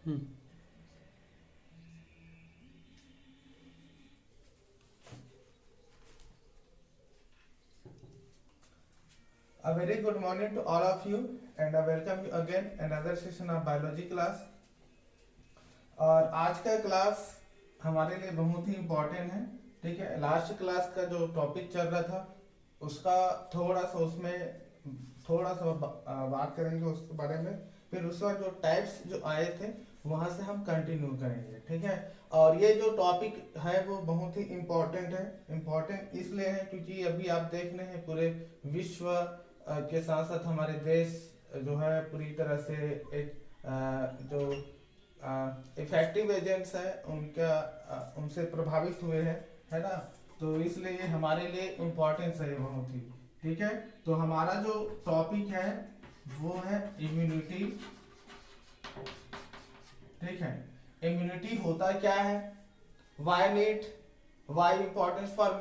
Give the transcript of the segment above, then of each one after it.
A very good morning to all of you and I welcome you again another session of biology class। और आज का class हमारे लिए बहुत ही important है। ठीक है, लास्ट क्लास का जो टॉपिक चल रहा था उसका थोड़ा सा बात करेंगे उसके बारे में। फिर उसका जो टाइप्स जो आए थे वहां से हम कंटिन्यू करेंगे। ठीक है, और ये जो टॉपिक है वो बहुत ही इम्पोर्टेंट है। इम्पोर्टेंट इसलिए है क्योंकि अभी आप देख रहे हैं पूरे विश्व के साथ साथ हमारे देश जो है पूरी तरह से एक जो इफेक्टिव एजेंट्स है उनसे प्रभावित हुए हैं, है ना। तो इसलिए ये हमारे लिए इम्पोर्टेंस है बहुत ही। ठीक है, तो हमारा जो टॉपिक है वो है इम्यूनिटी। ठीक है, इम्यूनिटी होता क्या है, वाई इम्पोर्टेंस फॉर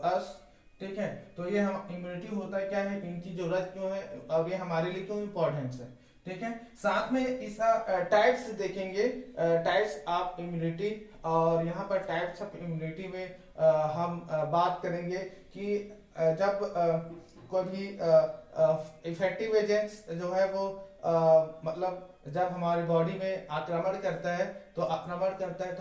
अस। ठीक है, तो ये हम इम्यूनिटी होता है क्या है, इनकी जरूरत क्यों है, अब ये हमारे लिए क्यों इम्पोर्टेंस है। ठीक है, साथ में इसका टाइप्स देखेंगे, टाइप्स ऑफ इम्यूनिटी। और यहाँ पर टाइप्स ऑफ इम्यूनिटी में हम बात करेंगे कि जब कोई भी इफेक्टिव एजेंट्स जो है वो मतलब जब हमारी बॉडी में आक्रमण करता है तो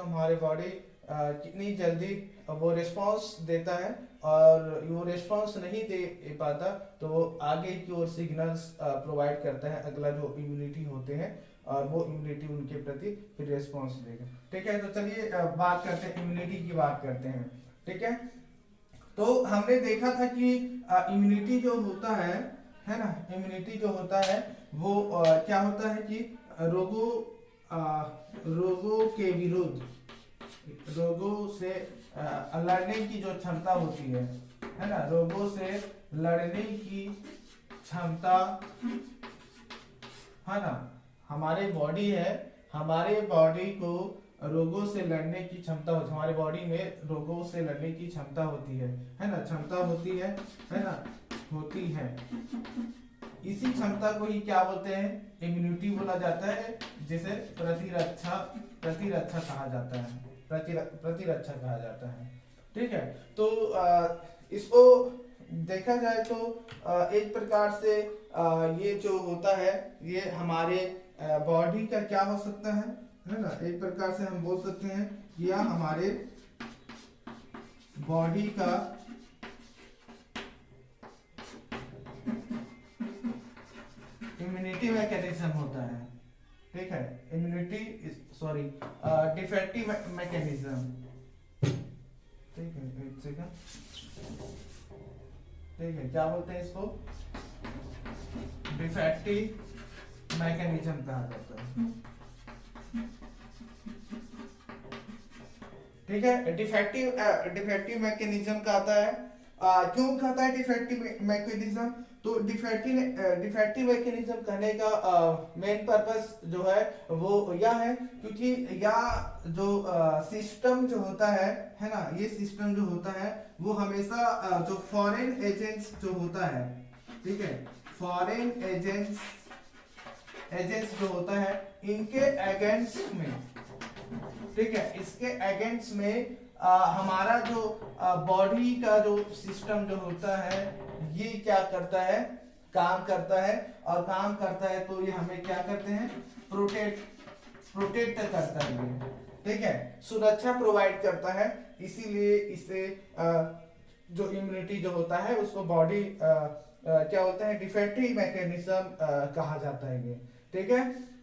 हमारे बॉडी कितनी जल्दी वो रिस्पांस देता है, और वो रिस्पांस नहीं दे पाता तो वो आगे की ओर सिग्नल्स प्रोवाइड करता है अगला जो इम्यूनिटी होते हैं, और वो इम्यूनिटी उनके प्रति फिर रिस्पांस देगा। ठीक है, तो चलिए बात करते हैं, इम्यूनिटी की बात करते हैं। ठीक है, तो हमने देखा था कि इम्यूनिटी जो होता है ना, इम्यूनिटी जो होता है वो क्या होता है कि रोगों के विरुद्ध, रोगों से लड़ने की जो क्षमता होती है ना, रोगों से लड़ने की क्षमता है ना। हमारे बॉडी है, हमारे बॉडी को रोगों से लड़ने की क्षमता होती है, हमारे बॉडी में रोगों से लड़ने की क्षमता होती है ना, क्षमता होती है ना, होती है। इसी क्षमता को ही क्या बोलते हैं, इम्यूनिटी बोला जाता है, जिसे प्रतिरक्षा कहा जाता है, प्रतिरक्षा कहा जाता है। ठीक है, तो इसको देखा जाए तो एक प्रकार से ये जो होता है ये हमारे बॉडी का क्या हो सकता है ना, एक प्रकार से हम बोल सकते हैं यह हमारे बॉडी का इम्यूनिटी मैकेनिज्म होता है। ठीक है, डिफेक्टिव मैकेनिज्म। ठीक है, एक सेकंड। ठीक है, क्या बोलते हैं इसको, डिफेक्टिव मैकेनिज्म कहा जाता है। ठीक है, डिफेक्टिव मैकेनिज्म कहता है, क्यों कहता है डिफेक्टिव मैकेनिज्म, तो डिफेक्टिव मैकेनिज्म कहने का मेन पर्पस जो है वो यह है क्योंकि यह जो सिस्टम जो होता है ना, ये सिस्टम जो होता है वो हमेशा जो फॉरेन एजेंट्स जो होता है, ठीक है, फॉरेन एजेंट्स जो होता है इनके अगेंस्ट में, ठीक है, इसके अगेंस्ट में हमारा जो बॉडी का जो सिस्टम जो होता है ये क्या करता है, काम करता है, और काम करता है तो ये हमें क्या करते हैं, प्रोटेक्ट करता है, ठीक है, सुरक्षा प्रोवाइड करता है। इसीलिए इसे जो इम्यूनिटी जो होता है उसको बॉडी क्या होता है, डिफेक्टिव मैकेनिज्म कहा जाता है ये। ठीक है,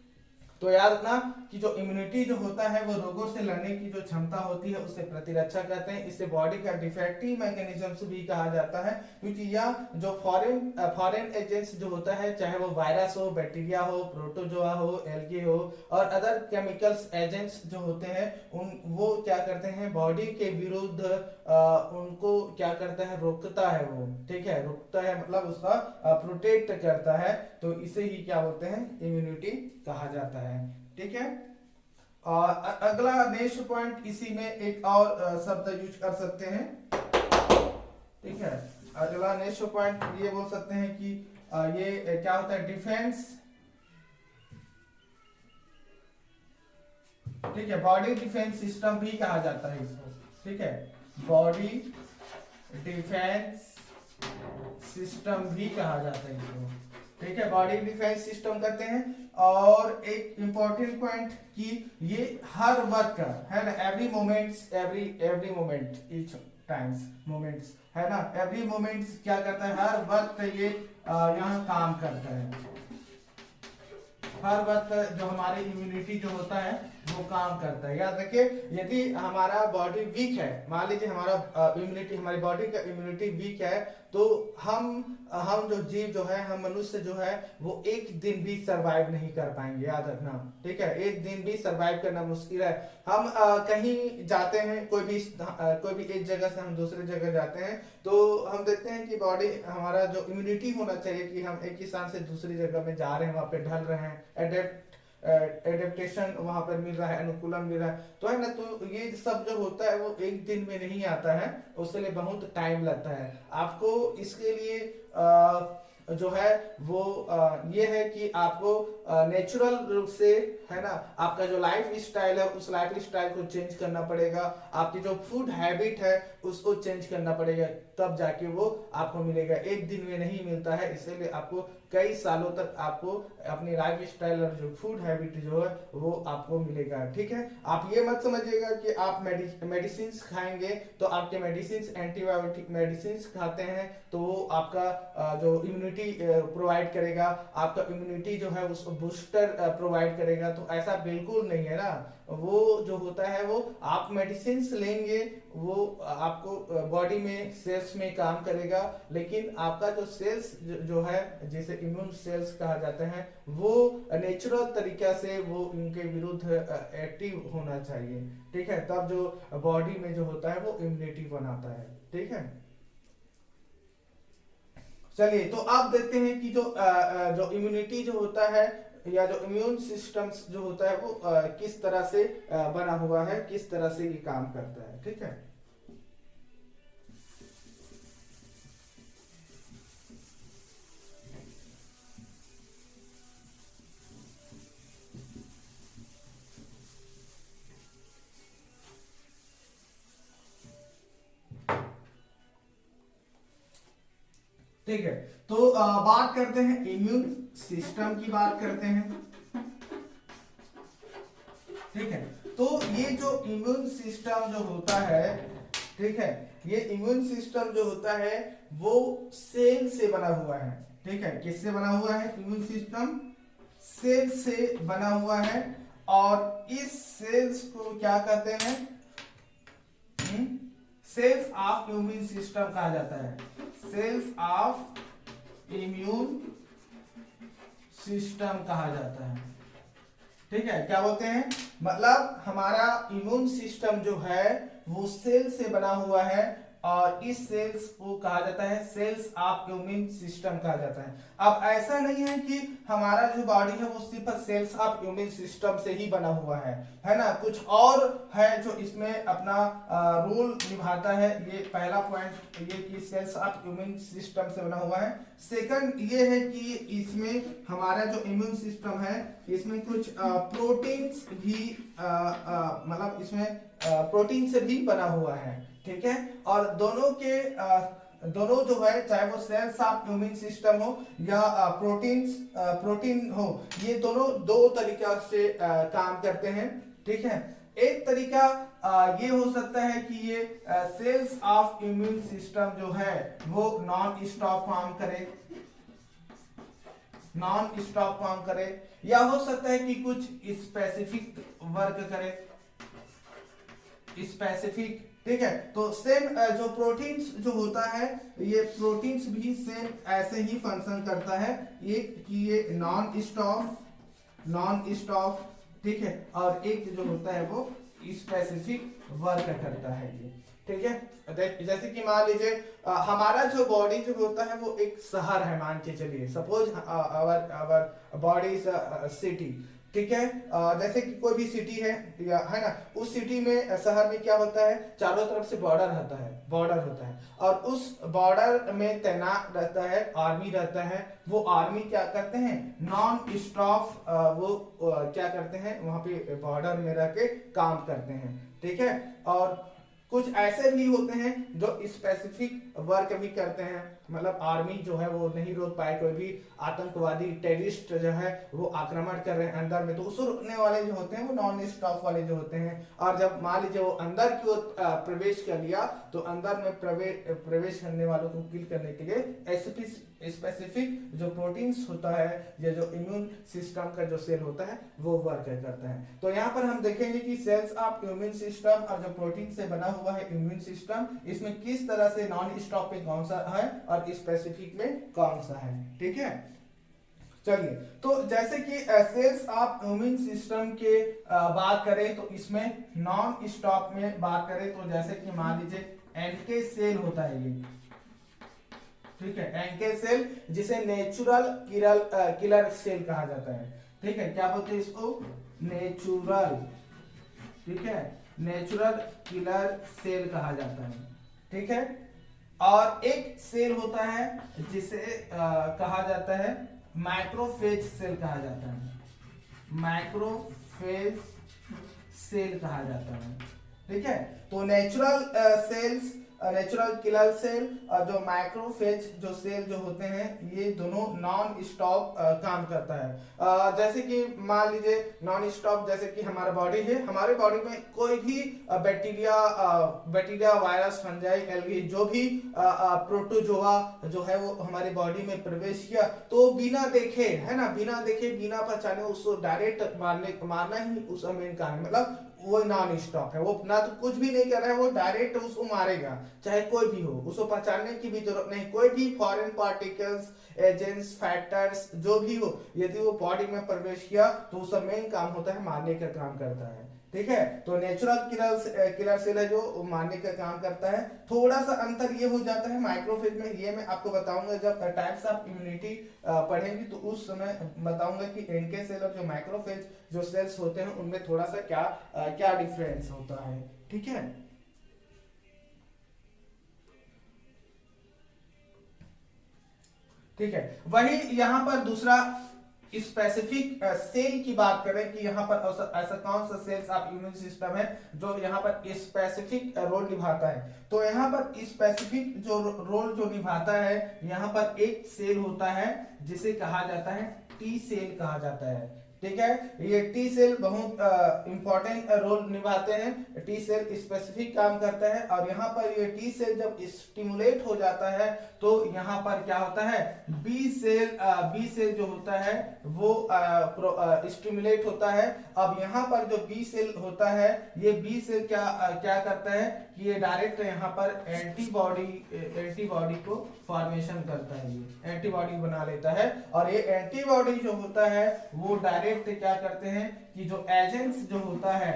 तो याद रखना कि जो इम्यूनिटी जो होता है वो रोगों से लड़ने की जो क्षमता होती है उससे प्रतिरक्षा करते हैं। इसे बॉडी का डिफेक्टिव मैकेनिज्म भी कहा जाता है क्योंकि यह जो फॉरेन एजेंट्स जो होता है, चाहे वो वायरस हो, बैक्टीरिया हो, प्रोटोजोआ हो, एल्गे हो, और अदर केमिकल्स एजेंट्स जो होते हैं वो क्या करते हैं, बॉडी के विरुद्ध उनको क्या करता है, रोकता है वो। ठीक है, रोकता है मतलब उसका प्रोटेक्ट करता है, तो इसे ही क्या बोलते हैं, इम्यूनिटी कहा जाता है। ठीक है, और अगला नेक्स्ट पॉइंट, इसी में एक और शब्द यूज कर सकते हैं। ठीक है, अगला नेक्स्ट पॉइंट ये बोल सकते हैं कि ये क्या होता है, ठीक है, बॉडी डिफेंस सिस्टम भी कहा जाता है इसको, ठीक है, बॉडी डिफेंस सिस्टम भी कहा जाता है इसको, ठीक है, बॉडी डिफेंस सिस्टम कहते हैं। और एक इंपॉर्टेंट पॉइंट कि ये हर वक्त है ना, every moments, every moment, each times moments, है ना, एवरी मोमेंट्स क्या करता है, हर वक्त ये यहाँ काम करता है, हर वक्त जो हमारी इम्यूनिटी जो होता है वो काम करता है। याद रखिए, यदि हमारा बॉडी वीक है, मान लीजिए हमारा इम्यूनिटी, हमारी बॉडी का इम्यूनिटी वीक है, तो हम जो जीव जो है, हम मनुष्य जो है, वो एक दिन भी सरवाइव नहीं कर पाएंगे, याद रखना, ठीक है, एक दिन भी सरवाइव करना मुश्किल है। हम कहीं जाते हैं, कोई भी एक जगह से हम दूसरी जगह जाते हैं, तो हम देखते हैं कि बॉडी, हमारा जो इम्यूनिटी होना चाहिए कि हम एक ही स्थान से दूसरी जगह में जा रहे हैं, वहां पे ढल रहे हैं, एडेप्टेशन वहां पर मिल रहा है, अनुकूलन मिल रहा है, तो है ना, तो ये सब जो होता है वो एक दिन में नहीं आता है, उसके लिए बहुत टाइम लगता है। आपको इसके लिए जो है वो ये है कि आपको नेचुरल रूप से, है ना, आपका जो लाइफ स्टाइल है उस लाइफ स्टाइल को चेंज करना पड़ेगा, आपकी जो फूड हैबिट है उसको चेंज करना पड़ेगा, तब जाके वो आपको मिलेगा, एक दिन में नहीं मिलता है। इसीलिए आपको कई सालों तक आपको अपनी लाइफ स्टाइल और जो फूड हैबिट जो है वो आपको मिलेगा, ठीक है। आप ये मत समझिएगा कि आप मेडिसिन खाएंगे तो आपके मेडिसिन, एंटीबायोटिक मेडिसिन खाते हैं तो वो आपका जो इम्यूनिटी प्रोवाइड करेगा, आपका इम्यूनिटी जो है उसको बूस्टर प्रोवाइड करेगा, तो ऐसा बिल्कुल नहीं है ना। वो जो होता है वो आप मेडिसिन लेंगे, वो आपको बॉडी में सेल्स में काम करेगा, लेकिन आपका जो सेल्स जो है, जिसे इम्यून सेल्स कहा जाता है, वो नेचुरल तरीका से वो इनके विरुद्ध एक्टिव होना चाहिए, ठीक है, तब जो बॉडी में जो होता है वो इम्यूनिटी बनाता है, ठीक है। चलिए, तो आप देखते हैं कि जो इम्यूनिटी जो होता है या जो इम्यून सिस्टम जो होता है वो किस तरह से बना हुआ है, किस तरह से ये काम करता है, ठीक है। ठीक है, तो बात करते हैं इम्यून सिस्टम की, बात करते हैं, ठीक है। तो ये जो इम्यून सिस्टम जो होता है, ठीक है, ये इम्यून सिस्टम जो होता है वो सेल से बना हुआ है, ठीक है, किससे बना हुआ है, इम्यून सिस्टम सेल से बना हुआ है, और इस सेल्स को क्या कहते हैं, सेल्स ऑफ इम्यून सिस्टम कहा जाता है, सेल्स ऑफ इम्यून सिस्टम कहा जाता है, ठीक है। क्या बोलते हैं, मतलब हमारा इम्यून सिस्टम जो है वो सेल से बना हुआ है, और इस सेल्स को कहा जाता है सेल्स ऑफ इम्यून सिस्टम कहा जाता है। अब ऐसा नहीं है कि हमारा जो बॉडी है वो सिर्फ सेल्स ऑफ इम्यून सिस्टम से ही बना हुआ है ना, कुछ और है जो इसमें अपना रोल निभाता है। ये पहला पॉइंट ये कि सेल्स ऑफ इम्यून सिस्टम से बना हुआ है। सेकंड ये है कि इसमें हमारा जो इम्यून सिस्टम है इसमें कुछ प्रोटीन्स भी मतलब इसमें प्रोटीन से भी बना हुआ है, ठीक है। और दोनों जो है, चाहे वो सेल्स ऑफ इम्यून सिस्टम हो या प्रोटीन हो, ये दोनों दो तरीका से काम करते हैं, ठीक है। एक तरीका ये हो सकता है कि ये सेल्स ऑफ इम्यून सिस्टम जो है वो नॉन स्टॉप काम करे, या हो सकता है कि कुछ स्पेसिफिक वर्क करे, स्पेसिफिक, ठीक है। तो सेम जो प्रोटीन्स जो होता है, ये प्रोटीन्स भी सेम ऐसे ही फंक्शन करता है, ये कि ये नॉन स्टॉप, ठीक है, और एक जो होता है वो स्पेसिफिक वर्क करता है ये, ठीक है। जैसे कि मान लीजिए हमारा जो बॉडी जो होता है वो एक शहर है, मान के चलिए, suppose our body is a city, ठीक है। जैसे कि कोई भी सिटी है या है ना, उस सिटी में शहर में क्या होता है, चारों तरफ से बॉर्डर रहता है, बॉर्डर होता है, और उस बॉर्डर में तैनात रहता है, आर्मी रहता है। वो आर्मी क्या करते हैं, नॉन स्टॉप वो क्या करते हैं, वहां पे बॉर्डर में रह के काम करते हैं, ठीक है। और कुछ ऐसे भी होते हैं जो स्पेसिफिक वर्क भी करते हैं, मतलब आर्मी जो है वो नहीं रोक पाए, कोई भी आतंकवादी टेररिस्ट जो है वो आक्रमण कर रहे हैं अंदर में, तो उसको रोकने वाले जो होते हैं वो नॉन स्टॉप वाले जो होते हैं। और जब मान लीजिए वो अंदर की ओर प्रवेश कर लिया, तो अंदर में प्रवेश करने वालों को किल करने के लिए स्पेसिफिक जो प्रोटीन्स होता है या जो इम्यून सिस्टम का जो सेल होता है वो वर्क करता है। तो यहाँ पर हम देखेंगे कि सेल्स ऑफ इम्यून सिस्टम और जो प्रोटीन से बना हुआ है इम्यून सिस्टम, इसमें किस तरह से नॉन स्टॉप पे कौन सा है और स्पेसिफिक में कौन सा है, ठीक है। चलिए, तो जैसे कि सेल्स ऑफ इम्यून सिस्टम के बात करें तो इसमें नॉन स्टॉप में बात करें तो जैसे कि मान लीजिए एनके सेल होता है ये, ठीक है, एनके सेल जिसे नेचुरल किलर सेल कहा जाता है, ठीक है। क्या बोलते हैं इसको, नेचुरल, ठीक है, नेचुरल किलर सेल कहा जाता है, ठीक है। और एक सेल होता है जिसे कहा जाता है माइक्रोफेज सेल कहा जाता है, माइक्रोफेज सेल कहा जाता है, ठीक है। तो natural cells, natural killer cell और जो माइक्रोफेज जो सेल जो होते हैं, ये दोनों नॉन स्टॉप काम करता है। जैसे कि मान लीजिए नॉन स्टॉप, जैसे कि हमारा बॉडी है, हमारे बॉडी में कोई भी बैक्टीरिया वायरस फंजाई एल्गी जो भी प्रोटोजोआ जो है वो हमारी बॉडी में प्रवेश किया, तो बिना देखे, है ना, बिना देखे बिना पहचाने उसको डायरेक्ट मारना ही उसका मेन काम है। मतलब वो नॉन स्टॉप है, वो ना तो कुछ भी नहीं कर रहा है, वो डायरेक्ट उसको मारेगा, चाहे कोई भी हो, उसको पहचानने की भी जरूरत नहीं। कोई भी फॉरेन पार्टिकल्स, एजेंट्स, फैक्टर्स जो भी हो, यदि वो बॉडी में प्रवेश किया तो उसका मेन काम होता है मारने का काम करता है, ठीक है। तो नेचुरल किलर सेल है जो मारने का काम करता है। थोड़ा सा अंतर ये हो जाता है माइक्रोफेज में, ये मैं आपको बताऊंगा जब टाइप्स ऑफ इम्यूनिटी पढ़ेंगे तो उस समय बताऊंगा कि एनके सेल और जो माइक्रोफेज जो सेल्स होते हैं उनमें थोड़ा सा क्या डिफरेंस होता है, ठीक है। ठीक है, वही यहाँ पर दूसरा स्पेसिफिक सेल की बात करें कि यहाँ पर ऐसा कौन सा सेल्स ऑफ इम्यून सिस्टम है जो यहाँ पर स्पेसिफिक रोल निभाता है। तो यहाँ पर स्पेसिफिक जो रोल जो निभाता है, यहाँ पर एक सेल होता है जिसे कहा जाता है टी सेल कहा जाता है, ठीक है। ये टी सेल बहुत इंपॉर्टेंट रोल निभाते हैं। टी सेल स्पेसिफिक काम करता है और यहाँ पर ये टी सेल जब स्टिमुलेट हो जाता है तो यहाँ पर क्या होता है, बी सेल जो होता है वो स्टिमुलेट होता है। अब यहाँ पर जो बी सेल होता है, ये बी सेल क्या करता है कि ये डायरेक्ट यहाँ पर एंटीबॉडी को फॉर्मेशन करता है, ये एंटीबॉडी बना लेता है। और ये एंटीबॉडी जो होता है वो डायरेक्ट क्या करते हैं कि जो एजेंट्स जो होता है,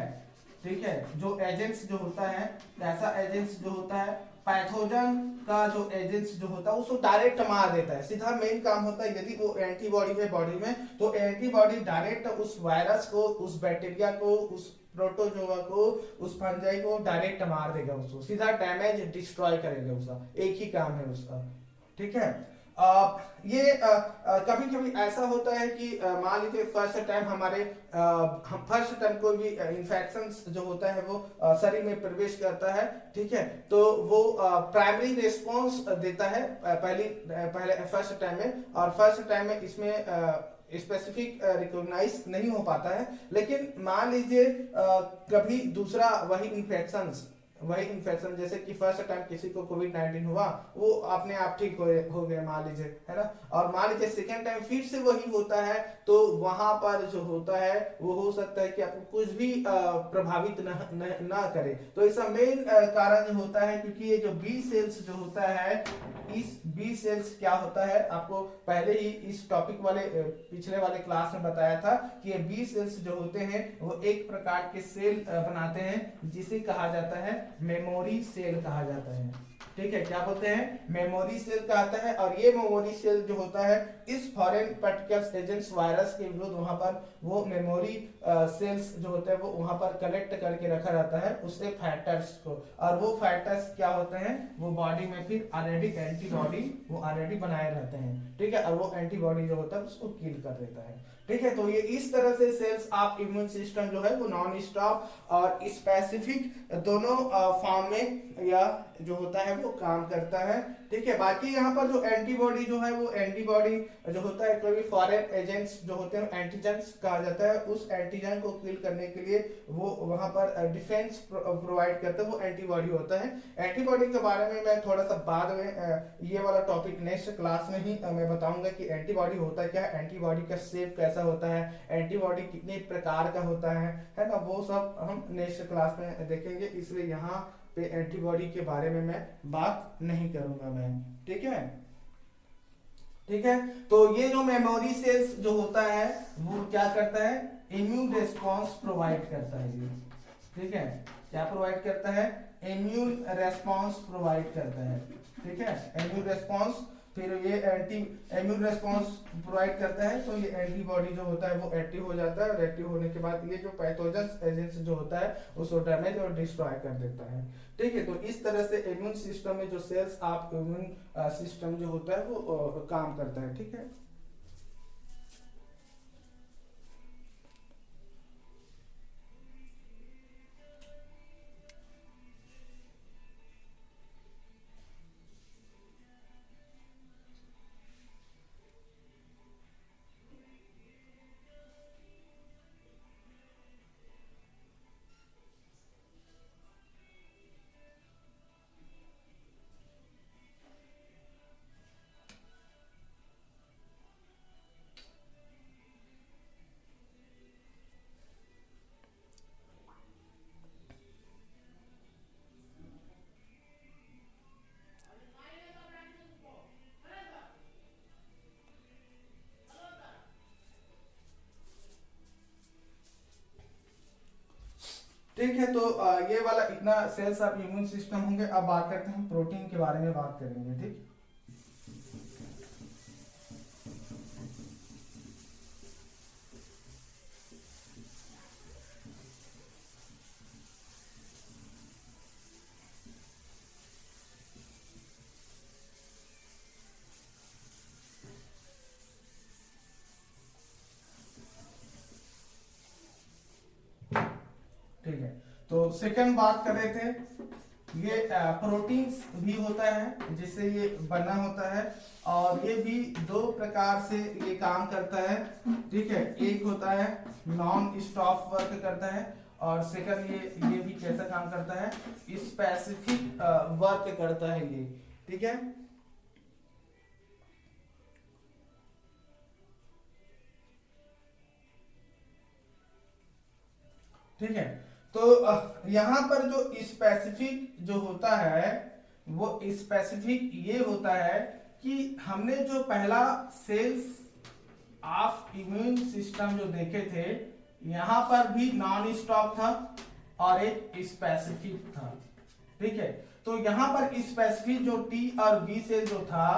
ठीक है, जो एजेंट्स जो होता है, ऐसा एजेंट्स जो होता है, पैथोजन का जो एजेंट्स जो होता है उसको डायरेक्ट मार देता है, सीधा मेन काम होता है। यदि वो एंटीबॉडी है बॉडी में तो एंटीबॉडी डायरेक्ट उस वायरस को, उस बैक्टीरिया को, उस प्रोटोजोआ को, उस फंजाई को डायरेक्ट मार देगा, उसको सीधा डैमेज डिस्ट्रॉय करेगा, उसका एक ही काम है उसका, ठीक है। ये कभी कभी ऐसा होता है कि मान लीजिए फर्स्ट टाइम कोई भी इन्फेक्शन जो होता है वो शरीर में प्रवेश करता है, ठीक है, तो वो प्राइमरी रिस्पॉन्स देता है पहले फर्स्ट टाइम में, और फर्स्ट टाइम में इसमें स्पेसिफिक रिकॉग्नाइज नहीं हो पाता है। लेकिन मान लीजिए कभी दूसरा वही इन्फेक्शन जैसे कि फर्स्ट टाइम किसी को कोविड-19 हुआ, वो अपने आप ठीक हो गए मान लीजिए, है ना, और मान लीजिए सेकेंड टाइम फिर से वही होता है, तो वहां पर जो होता है वो हो सकता है कि आपको कुछ भी प्रभावित ना करे। तो इसका मेन कारण जो होता है, क्योंकि ये जो बी सेल्स जो होता है, इस बी सेल्स क्या होता है, आपको पहले ही इस टॉपिक वाले पिछले वाले क्लास में बताया था कि ये बी सेल्स जो होते हैं वो एक प्रकार के सेल बनाते हैं जिसे कहा जाता है मेमोरी सेल कहा जाता है, ठीक है, क्या बोलते हैं, मेमोरी सेल कहता है। और ये मेमोरी सेल जो होता है इस फॉरेन पार्टिकल्स एजेंट्स वायरस के विरुद्ध वहां पर वो मेमोरी सेल्स जो होते हैं वो वहां पर कलेक्ट करके रखा रहता है उससे फैक्टर्स को, और वो फैक्टर्स क्या होते हैं, वो बॉडी में फिर ऑलरेडी एंटीबॉडी वो ऑलरेडी बनाए रहते हैं। ठीक है, और वो एंटीबॉडी जो होता है उसको किल कर देता है। ठीक है, तो ये इस तरह से सेल्स ऑफ इम्यून सिस्टम जो है वो नॉन स्टॉप और स्पेसिफिक दोनों फॉर्म में या जो होता है वो काम करता है। ठीक है, बाकी यहाँ पर जो एंटीबॉडी जो है वो एंटीबॉडी जो होता है कोई भी फॉरेन एजेंट्स जो होते हैं एंटीजेंस कहा जाता है, उस एंटीजन को किल करने के लिए वो वहां पर डिफेंस प्रोवाइड करते हैं, वो एंटीबॉडी होता है। एंटीबॉडी के बारे में मैं थोड़ा सा बाद में ये वाला टॉपिक नेक्स्ट क्लास में ही मैं बताऊंगा कि एंटीबॉडी होता क्या है, एंटीबॉडी का शेप कैसा होता है, एंटीबॉडी कितने प्रकार का होता है ना, वो सब हम नेक्स्ट क्लास में देखेंगे। इसलिए यहाँ पे एंटीबॉडी के बारे में मैं बात नहीं करूंगा मैं। ठीक है, ठीक है, तो ये जो मेमोरी सेल्स जो होता है वो क्या करता है, इम्यून रिस्पॉन्स प्रोवाइड करता है ये। ठीक है, क्या प्रोवाइड करता है, इम्यून रेस्पॉन्स प्रोवाइड करता है। ठीक है, इम्यून रेस्पॉन्स, फिर ये एंटी इम्यून रेस्पॉन्स प्रोवाइड करता है, तो ये एंटीबॉडी जो होता है वो एक्टिव हो जाता है, और एक्टिव होने के बाद ये जो पैथोजन एजेंट्स जो होता है उसको डैमेज और डिस्ट्रॉय कर देता है। ठीक है, तो इस तरह से इम्यून सिस्टम में जो सेल्स ऑफ इम्यून सिस्टम जो होता है वो काम करता है। ठीक है, ठीक है, तो ये वाला इतना सेल्स ऑफ इम्यून सिस्टम होंगे। अब बात करते हैं प्रोटीन के बारे में बात करेंगे। ठीक, ठीक है, तो सेकंड बात कर रहे थे, ये प्रोटीन्स भी होता है जिससे ये बना होता है, और ये भी दो प्रकार से ये काम करता है। ठीक है, एक होता है नॉन स्टॉप वर्क करता है, और सेकंड ये भी कैसा काम करता है, स्पेसिफिक वर्क करता है ये। ठीक है, ठीक है, तो यहाँ पर जो स्पेसिफिक जो होता है वो स्पेसिफिक ये होता है कि हमने जो पहला सेल्स ऑफ इम्यून सिस्टम जो देखे थे, यहाँ पर भी नॉन स्टॉप था और एक स्पेसिफिक था। ठीक है, तो यहाँ पर स्पेसिफिक जो टी और बी सेल जो था,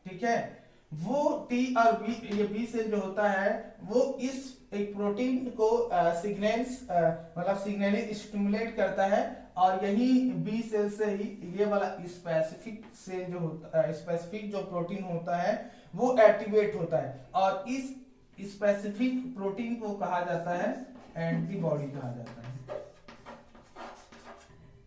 ठीक है, वो टी और बी ये बी सेल जो होता है वो इस एक प्रोटीन को सिग्नल्स मतलब सिग्नलिंग स्टिमुलेट करता है, और यही बी सेल से ही ये वाला स्पेसिफिक सेल जो होता है, स्पेसिफिक जो प्रोटीन होता है वो एक्टिवेट होता है, और इस स्पेसिफिक प्रोटीन को कहा जाता है एंटीबॉडी कहा जाता है।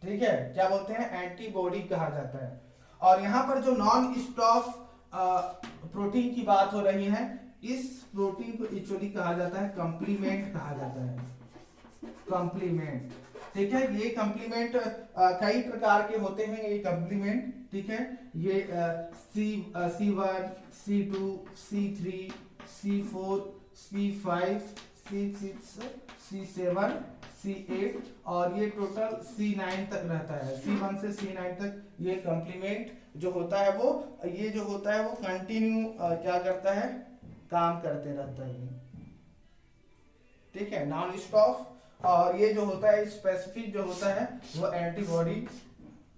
ठीक है, क्या बोलते हैं, एंटीबॉडी कहा जाता है। और यहाँ पर जो नॉन स्टॉप प्रोटीन की बात हो रही है, इस प्रोटीन को एक्चुअली कहा जाता है कंप्लीमेंट कहा जाता है, कंप्लीमेंट। ठीक है, ये कंप्लीमेंट कई प्रकार के होते हैं ये कंप्लीमेंट। ठीक है, ये C1, C2, C3, C4, C5, C6, C7, C8 और ये टोटल C9 तक रहता है। C1 से C9 तक ये कंप्लीमेंट जो होता है वो ये जो होता है वो कंटिन्यू क्या करता है, काम करते रहता है। ठीक है, नॉन स्टॉप। और ये जो होता है स्पेसिफिक जो होता है वो एंटीबॉडी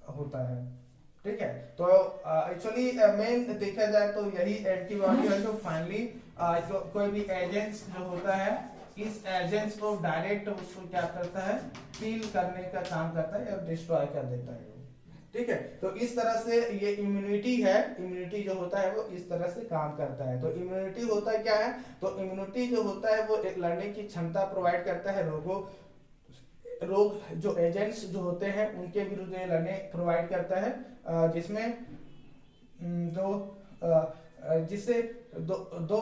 होता है। ठीक है। तो एक्चुअली मेन देखा जाए तो यही एंटीबॉडी है जो फाइनली कोई भी एजेंट्स जो होता है, इस एजेंट्स को डायरेक्ट उसको क्या करता है, किल करने का काम करता है या डिस्ट्रॉय कर देता है। ठीक है, तो इस तरह से ये इम्यूनिटी है, इम्यूनिटी जो होता है वो इस तरह से काम करता है। तो इम्यूनिटी होता क्या है, तो इम्यूनिटी जो होता है वो एक लड़ने की क्षमता प्रोवाइड करता है, रोग जो एजेंट्स जो होते हैं उनके विरुद्ध लड़ने प्रोवाइड करता है, जिसमें जिससे दो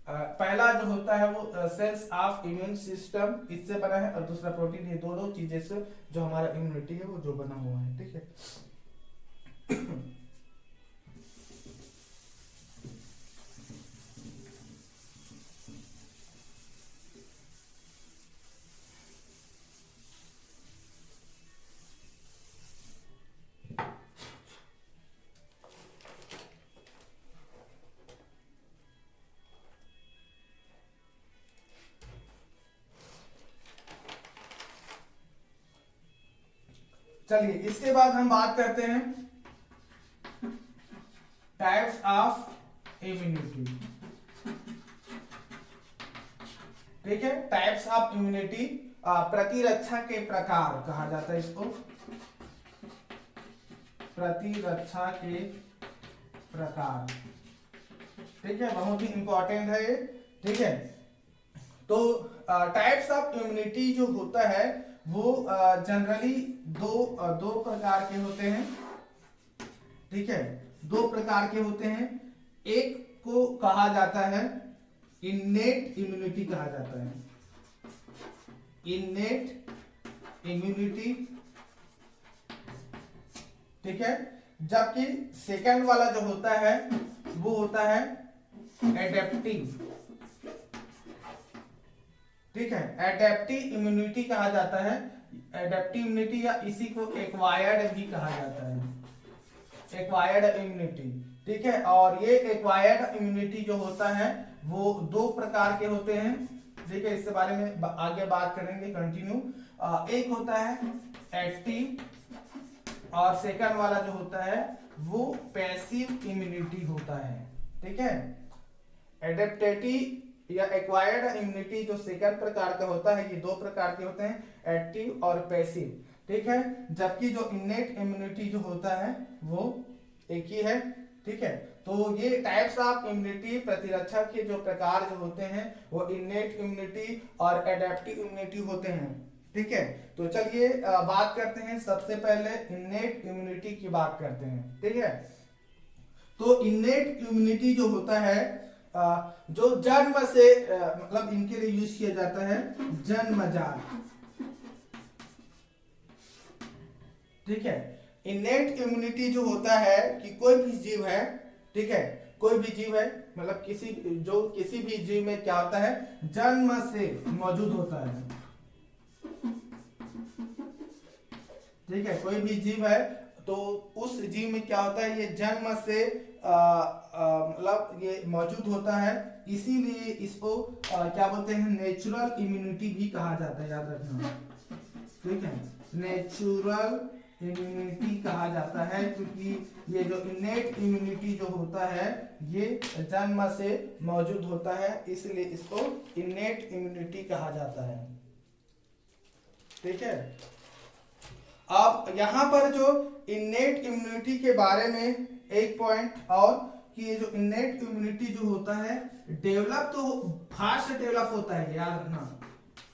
पहला जो होता है वो सेल्स ऑफ इम्यून सिस्टम इससे बना है, और दूसरा प्रोटीन। ये दो चीजें से जो हमारा इम्यूनिटी है वो जो बना हुआ है। ठीक है, चलिए इसके बाद हम बात करते हैं टाइप्स ऑफ इम्यूनिटी। ठीक है, टाइप्स ऑफ इम्यूनिटी, प्रतिरक्षा के प्रकार कहा जाता है इसको, प्रतिरक्षा के प्रकार। ठीक है, बहुत ही इंपॉर्टेंट है ये। ठीक है, तो टाइप्स ऑफ इम्यूनिटी जो होता है वो जनरली दो प्रकार के होते हैं। ठीक है, दो प्रकार के होते हैं। एक को कहा जाता है इन्नेट इम्यूनिटी कहा जाता है, इन्नेट इम्यूनिटी। ठीक है, जबकि सेकंड वाला जो होता है वो होता है एडेप्टिव। ठीक है, एडेप्टिव इम्यूनिटी कहा जाता है, एडेप्टिव इम्यूनिटी, या इसी को एक्वायर्ड भी कहा जाता है, एक्वायर्ड इम्यूनिटी। ठीक है, और ये एक्वायर्ड इम्यूनिटी जो होता है वो दो प्रकार के होते हैं। ठीक है, इसके बारे में आगे बात करेंगे कंटिन्यू। एक होता है एक्टिव, और सेकंड वाला जो होता है वो पैसिव इम्यूनिटी होता है। ठीक है, एडेप्टेटिव या एक्वायर्ड इम्यूनिटी जो सेकंड प्रकार का होता है, ये दो प्रकार के होते हैं, एक्टिव और पैसिव। ठीक है, जबकि जो इन्नेट इम्यूनिटी जो होता है वो एक ही है। ठीक है, तो ये टाइप्स ऑफ इम्यूनिटी, प्रतिरक्षा के जो प्रकार जो होते हैं वो इन्नेट इम्यूनिटी और एडेप्टिव इम्यूनिटी होते हैं। ठीक है, तो चलिए बात करते हैं, सबसे पहले इन्नेट इम्यूनिटी की बात करते हैं। ठीक है, तो इन्नेट इम्यूनिटी जो होता है जो जन्म से मतलब इनके लिए यूज किया जाता है जन्मजात। ठीक है, इन्नेट इम्यूनिटी जो होता है कि कोई भी जीव है, ठीक है, कोई भी जीव है, मतलब किसी भी जीव में क्या होता है, जन्म से मौजूद होता है। ठीक है, कोई भी जीव है तो उस जीव में क्या होता है, ये जन्म से मतलब ये मौजूद होता है, इसीलिए इसको क्या बोलते हैं, नेचुरल इम्यूनिटी भी कहा जाता है, याद रखना। ठीक है, नेचुरल इम्यूनिटी कहा जाता है, क्योंकि ये जो इन्नेट इम्यूनिटी जो होता है ये जन्म से मौजूद होता है, इसलिए इसको इन्नेट इम्यूनिटी कहा जाता है। ठीक है, अब यहां पर जो इन्नेट इम्यूनिटी के बारे में एक पॉइंट और, कि ये जो इन्नेट इम्यूनिटी जो होता है डेवलप तो फास्ट डेवलप होता है, याद रखना।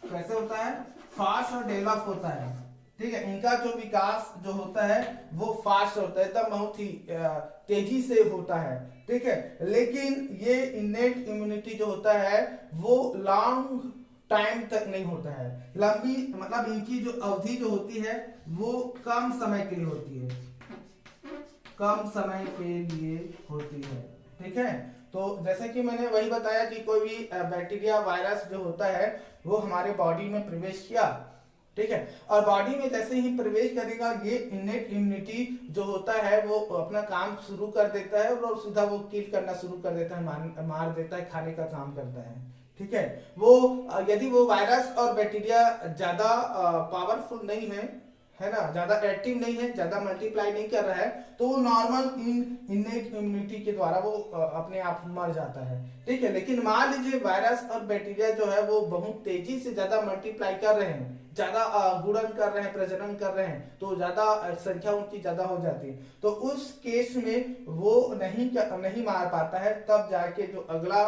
कैसे होता है, फास्ट और डेवलप होता है। ठीक है, इनका जो विकास जो होता है वो फास्ट होता है, एकदम बहुत ही तेजी से होता है। ठीक है, लेकिन ये इन्नेट इम्यूनिटी जो होता है वो लॉन्ग टाइम तक नहीं होता है, लंबी मतलब इनकी जो अवधि जो होती है वो कम समय के लिए होती है, कम समय के लिए होती है। ठीक है, तो जैसे कि मैंने वही बताया कि कोई भी बैक्टीरिया वायरस जो होता है वो हमारे बॉडी में प्रवेश किया। ठीक है, और बॉडी में जैसे ही प्रवेश करेगा ये इन्नेट इम्यूनिटी जो होता है वो अपना काम शुरू कर देता है, और सीधा वो किल करना शुरू कर देता है, मार देता है, खाने का काम करता है। ठीक है। वो यदि वो वायरस और बैक्टीरिया ज्यादा पावरफुल नहीं है ना, ज्यादा एक्टिव नहीं है, ज्यादा मल्टीप्लाई नहीं कर रहा है, तो वो नॉर्मल इनेट इम्यूनिटी के द्वारा वो अपने आप मर जाता है। ठीक है। लेकिन मान लीजिए वायरस और बैक्टीरिया जो है वो बहुत तेजी से ज्यादा मल्टीप्लाई कर रहे हैं, ज्यादा गुणन कर रहे हैं, प्रजनन कर रहे हैं, तो ज्यादा संख्या उनकी ज्यादा हो जाती है, तो उस केस में वो नहीं मार पाता है। तब जाके जो अगला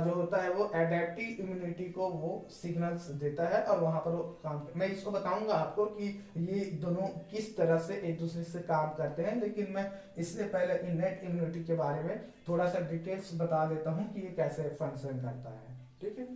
जो होता है वो एडेप्टिव इम्यूनिटी को वो सिग्नल्स देता है और वहां पर वो काम। मैं इसको बताऊंगा आपको कि ये दोनों किस तरह से एक दूसरे से काम करते हैं, लेकिन मैं इससे पहले इनेट इम्यूनिटी के बारे में थोड़ा सा डिटेल्स बता देता हूं कि ये कैसे फंक्शन करता है। ठीक है।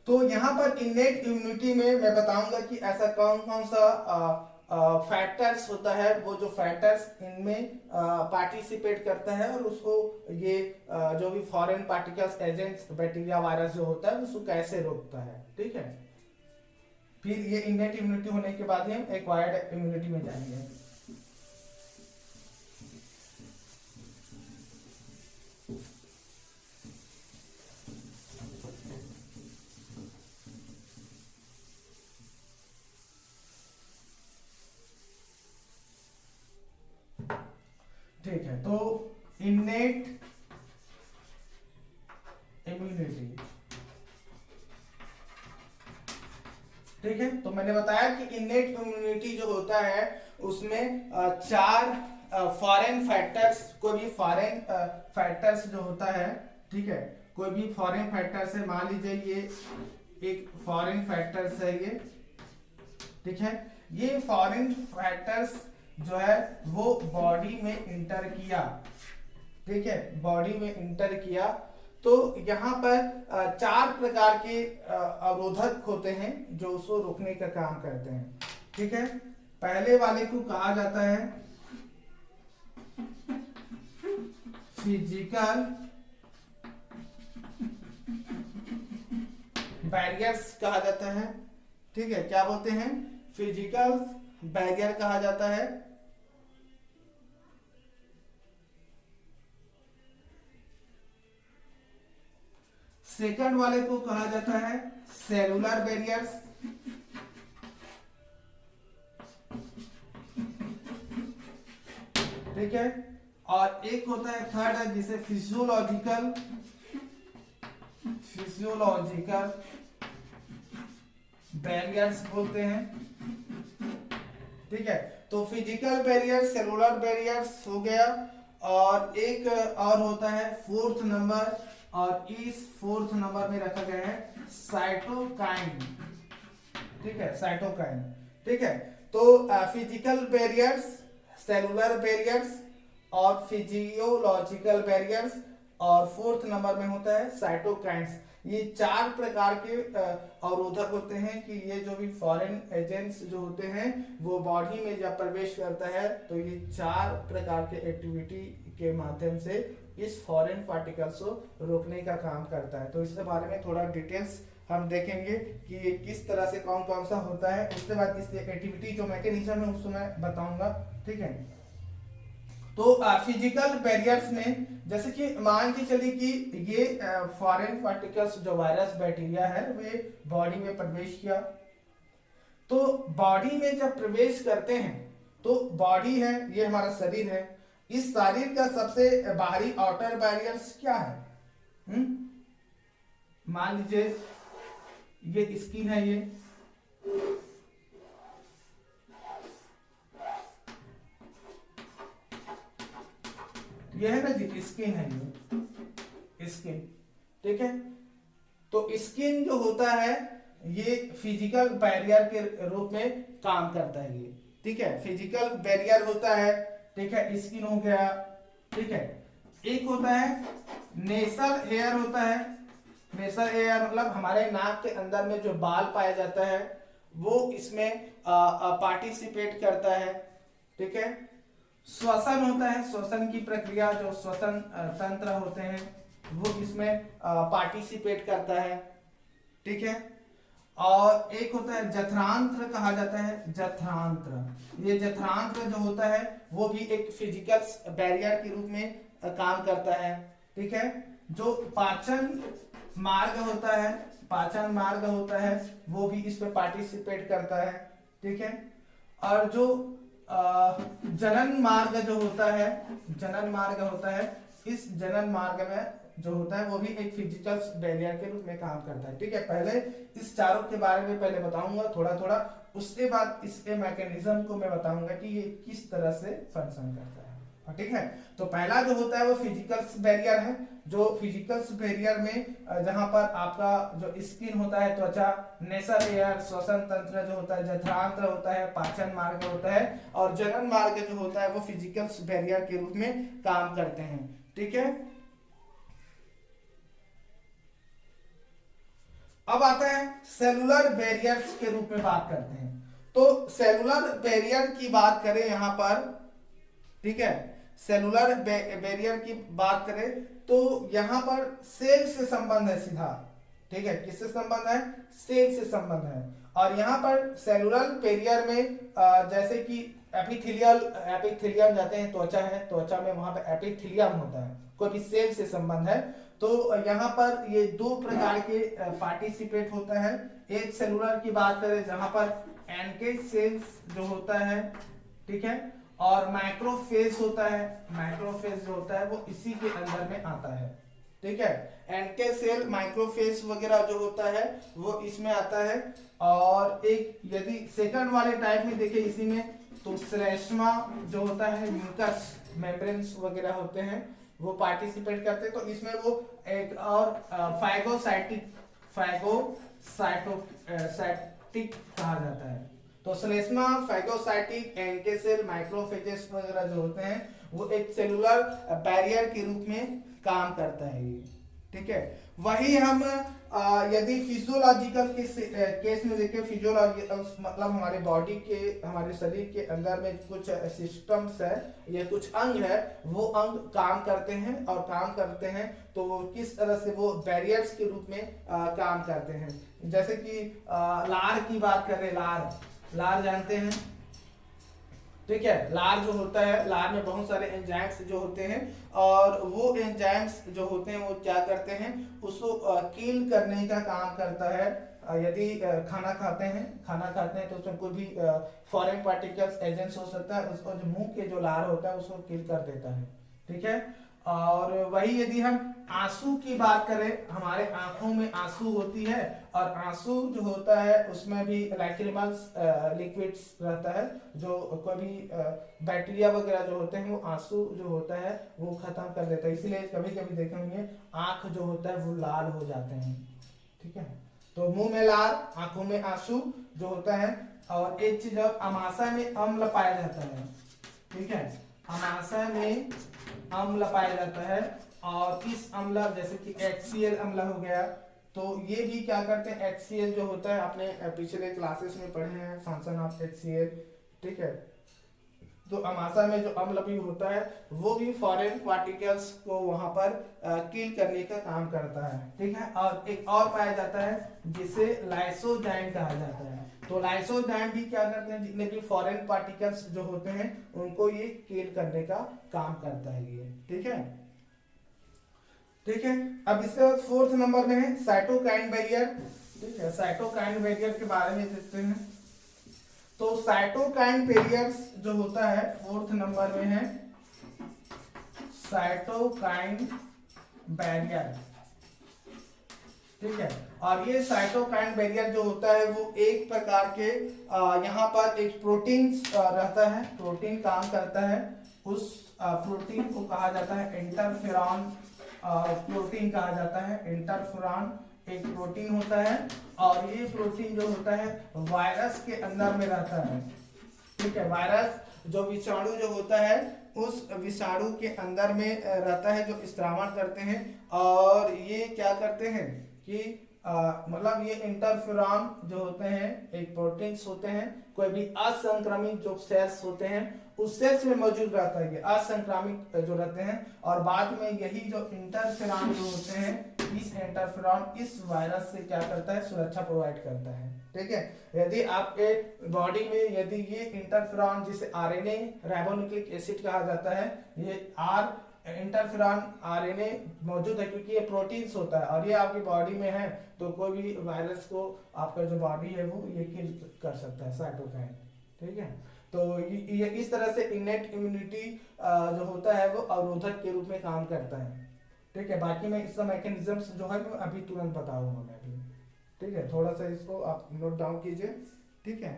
तो यहाँ पर इनेट इम्यूनिटी में मैं बताऊंगा कि ऐसा कौन कौन सा फैक्टर्स होता है, वो जो फैक्टर्स इनमें पार्टिसिपेट करता है और उसको ये जो भी foreign particles agents bacteria virus जो होता है उसको कैसे रोकता है। ठीक है। फिर ये इनेट इम्यूनिटी होने के बाद ही हम एक्वायर्ड इम्यूनिटी में जाएंगे। ठीक है। तो इनेट इम्यूनिटी, ठीक है। तो मैंने बताया कि इनेट इम्यूनिटी जो होता है उसमें चार फॉरेन फैक्टर्स, कोई भी फॉरेन फैक्टर्स जो होता है, ठीक है, कोई भी फॉरेन फैक्टर्स है, मान लीजिए ये एक फॉरेन फैक्टर्स है ये, ठीक है। ये फॉरेन फैक्टर्स जो है वो बॉडी में इंटर किया, ठीक है, बॉडी में इंटर किया, तो यहाँ पर चार प्रकार के अवरोधक होते हैं जो उसको रोकने का काम करते हैं। ठीक है। पहले वाले को कहा जाता है फिजिकल बैरियर्स कहा जाता है। ठीक है। क्या बोलते हैं? फिजिकल बैरियर कहा जाता है। सेकंड वाले को कहा जाता है सेलुलर बैरियर्स। ठीक है। और एक होता है थर्ड है जिसे फिजियोलॉजिकल बैरियर्स बोलते हैं। ठीक है। तो फिजिकल बैरियर, सेलुलर बैरियर्स हो गया, और एक और होता है फोर्थ नंबर, और इस फोर्थ नंबर में रखा गया है साइटोकाइन। ठीक है, साइटोकाइन। ठीक है। तो फिजिकल बैरियर्स, सेलुलर बैरियर्स और फिजियोलॉजिकल बैरियर्स, और फोर्थ नंबर में होता है साइटोकाइन्स। ये चार प्रकार के अवरोधक होते हैं कि ये जो भी फॉरेन एजेंट्स जो होते हैं वो बॉडी में जब प्रवेश करता है तो ये चार प्रकार के एक्टिविटी के माध्यम से इस फॉरेन पार्टिकल्स को रोकने का काम करता है। तो इसके बारे में थोड़ा डिटेल्स हम देखेंगे कि ये किस तरह से कौन कौन सा होता है। उसके बाद इसकी एक्टिविटी जो मैकेनिज्म है उसको मैं बताऊंगा। ठीक है। तो फिजिकल बैरियर्स में जैसे कि मान के चलिए कि ये फॉरेन पार्टिकल्स जो वायरस बैक्टीरिया है वे बॉडी में प्रवेश किया, तो बॉडी में जब प्रवेश करते हैं तो बॉडी है, ये हमारा शरीर है, इस शरीर का सबसे बाहरी आउटर बैरियर्स क्या है? मान लीजिए ये स्किन है, ये है ना जी, स्किन है ये स्किन। ठीक है। तो स्किन जो होता है ये फिजिकल बैरियर के रूप में काम करता है ये। ठीक है, फिजिकल बैरियर होता है। ठीक है, स्किन हो गया। ठीक है। एक होता है नेसल एयर होता है। नेसल एयर मतलब हमारे नाक के अंदर में जो बाल पाया जाता है वो इसमें पार्टिसिपेट करता है। ठीक है। श्वसन होता है, श्वसन की प्रक्रिया, जो श्वसन तंत्र होते हैं वो इसमें पार्टिसिपेट करता है। ठीक है। और एक होता है जठरांत्र कहा जाता है, जठरांत्र। ये जठरांत्र जो होता है वो भी एक फिजिकल बैरियर के रूप में काम करता है, ठीक है। जो पाचन मार्ग होता है, पाचन मार्ग होता है वो भी इस पे पार्टिसिपेट करता है, ठीक है। और जो जनन मार्ग जो होता है, जनन मार्ग होता है, इस जनन मार्ग में जो होता है वो भी एक फिजिकल बैरियर के रूप में काम करता है, ठीक है। पहले इस चारों के बारे में पहले बताऊंगा थोड़ा थोड़ा, उसके बाद इसके मैकेनिज्म को मैं बताऊंगा कि ये किस तरह से फंक्शन करता है, ठीक है। तो पहला जो होता है वो फिजिकल बैरियर है। जो फिजिकल बैरियर में जहां पर आपका जो स्किन होता है, त्वचा, नेसल एयर, श्वसन तंत्र जो होता है, जठरांत्र होता है, पाचन मार्ग होता है, और जनन मार्ग जो होता है वो फिजिकल बैरियर के रूप में काम करते हैं, ठीक है। अब आता है सेलुलर बैरियर्स के रूप में बात करते हैं। तो सेलुलर बैरियर की बात करें यहां पर, ठीक है, सेलुलर बैरियर की बात करें तो यहां पर सेल से संबंध है सीधा, ठीक है। किससे संबंध है? सेल से संबंध है। और यहाँ पर सेलुलर बैरियर में जैसे कि एपिथेलियम जाते हैं, त्वचा है, त्वचा में वहां पर एपिथेलियम होता है, कोई भी सेल से संबंध है। तो यहाँ पर ये दो प्रकार के पार्टिसिपेट होता है। एक सेलुलर की बात करें जहां पर एनके सेल्स जो होता है, ठीक है, और माइक्रोफेज होता है। माइक्रोफेज जो होता है वो इसी के अंदर में आता है, ठीक है। एनके सेल, माइक्रोफेज वगैरह जो होता है वो इसमें आता है। और एक यदि सेकंड वाले टाइप में देखें इसी में, तो श्लेष्मा जो होता है, म्यूकस मेम्ब्रेन्स वगैरह होते हैं वो पार्टिसिपेट करते हैं। तो इसमें वो एक और फाइगोसाइटिक कहा जाता है। तो श्लेष्मा, फाइगोसाइटिक, एनके सेल, माइक्रोफेजेस वगैरह जो होते हैं वो एक सेलुलर बैरियर के रूप में काम करता है ये, ठीक है। वही हम यदि फिजियोलॉजिकल केस में देखें, फिजियोलॉजिकल मतलब हमारे बॉडी के, हमारे शरीर के अंदर में कुछ सिस्टम्स है या कुछ अंग है, वो अंग काम करते हैं। और काम करते हैं तो किस तरह से वो बैरियर्स के रूप में काम करते हैं। जैसे कि लार की बात करें, लार जानते हैं, ठीक है। लार जो होता है, लार में बहुत सारे एंजाइम्स जो होते हैं, और वो एंजाइम्स जो होते हैं वो क्या करते हैं, उसको किल करने का काम करता है। यदि खाना खाते हैं तो उसमें कोई भी फॉरेन पार्टिकल्स एजेंट्स हो सकता है, उसको जो मुंह के जो लार होता है उसको किल कर देता है, ठीक है। और वही यदि हम आंसू की बात करें, हमारे आंखों में आंसू होती है, और आंसू जो होता है उसमें भी लैक्रिमल लिक्विड्स रहता है। जो कोई भी बैक्टीरिया वगैरह जो होते हैं वो आंसू जो होता है वो खत्म कर देता है। इसीलिए कभी कभी देखे होंगे आंख जो होता है वो लाल हो जाते हैं, ठीक है। तो मुंह में लाल, आंखों में आंसू जो होता है। और एक चीज और, अमाशय में अम्ल पाया जाता है, ठीक है। अमाशय में अम्ल पाया जाता है, और इस अम्ल जैसे कि HCl अम्ल हो गया, तो ये भी क्या करते हैं, HCl जो होता है आपने पिछले क्लासेस में पढ़े हैं, फंक्शन ऑफ HCl, ठीक है। तो अमाशय में जो अम्ल भी होता है वो भी फॉरेन पार्टिकल्स को वहां पर किल करने का काम करता है, ठीक है। और एक और पाया जाता है जिसे लाइसोजाइम कहा जाता है। तो लाइसोजाइम भी क्या करते हैं, जितने भी फॉरेन पार्टिकल्स जो होते हैं उनको ये किल करने का काम करता है ये, ठीक है, ठीक है। अब इसके बाद फोर्थ नंबर में है साइटोकाइन बैरियर, ठीक है। साइटोकाइन बैरियर के बारे में देखते हैं। तो साइटोकाइन बैरियर्स जो होता है फोर्थ नंबर में है साइटोकाइन बैरियर, ठीक है। और ये साइटोकाइन बैरियर जो होता है वो एक प्रकार के यहाँ पर एक प्रोटीन रहता है, प्रोटीन काम करता है। उस प्रोटीन को कहा जाता है इंटरफेरॉन प्रोटीन कहा जाता है। इंटरफेरॉन एक प्रोटीन होता है, और ये प्रोटीन जो होता है वायरस के अंदर में रहता है, ठीक है। वायरस जो विषाणु जो होता है उस विषाणु के अंदर में रहता है, जो स्त्रावण करते हैं। और ये क्या करते हैं कि मतलब ये इंटरफेरॉन जो होते हैं एक प्रोटीन्स होते हैं, कोई भी असंक्रमित जो सेल्स होते हैं उस सेल्स में मौजूद रहता है, ये असंक्रामित जो रहते हैं। और बाद में यही जो इंटरफेरॉन जो होते हैं इस इंटरफेरॉन इस वायरस से क्या करता है, सुरक्षा प्रोवाइड करता है। ठीक है, यदि आपके बॉडी में यदि ये इंटरफेरॉन जिसे आरएनए राइबोन्यूक्लिक एसिड कहा जाता है, ये आर इंटरफेरॉन आरएनए मौजूद है, क्योंकि ये प्रोटीन्स होता है और ये आपकी बॉडी में है, तो कोई भी वायरस को आपका जो बॉडी है वो ये किल कर सकता है, साइटोकाइन। ठीक है, तो ये इस तरह से इनेट इम्यूनिटी जो होता है वो अवरोधक के रूप में काम करता है। ठीक है, बाकी मैं इसका मैकेनिज्म्स जो है मैं अभी तुरंत बताऊंगा मैं भी। ठीक है, थोड़ा सा इसको आप नोट डाउन कीजिए। ठीक है,